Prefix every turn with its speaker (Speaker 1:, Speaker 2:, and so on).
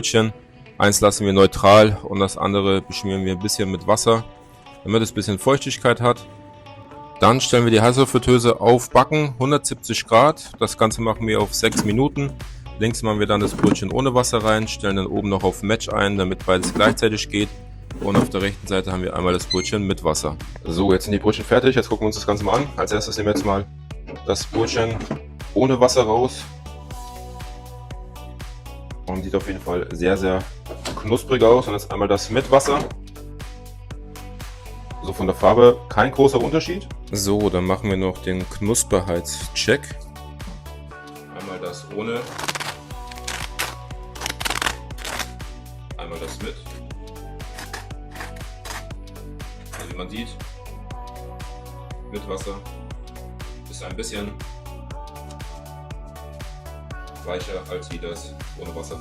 Speaker 1: Brötchen. Eins lassen wir neutral und das andere beschmieren wir ein bisschen mit Wasser, damit es ein bisschen Feuchtigkeit hat. Dann stellen wir die Heißluftfritteuse auf Backen, 170 Grad. Das Ganze machen wir auf 6 Minuten. Links machen wir dann das Brötchen ohne Wasser rein, stellen dann oben noch auf Match ein, damit beides gleichzeitig geht. Und auf der rechten Seite haben wir einmal das Brötchen mit Wasser. So, jetzt sind die Brötchen fertig. Jetzt gucken wir uns das Ganze mal an. Als erstes nehmen wir jetzt mal das Brötchen ohne Wasser raus. Und sieht auf jeden Fall sehr, sehr knusprig aus. Und jetzt einmal das mit Wasser. So, von der Farbe kein großer Unterschied. So, dann machen wir noch den Knusperheitscheck. Einmal das ohne. Einmal das mit. Also wie man sieht, mit Wasser ist ein bisschen weicher als wie das ohne Wasser.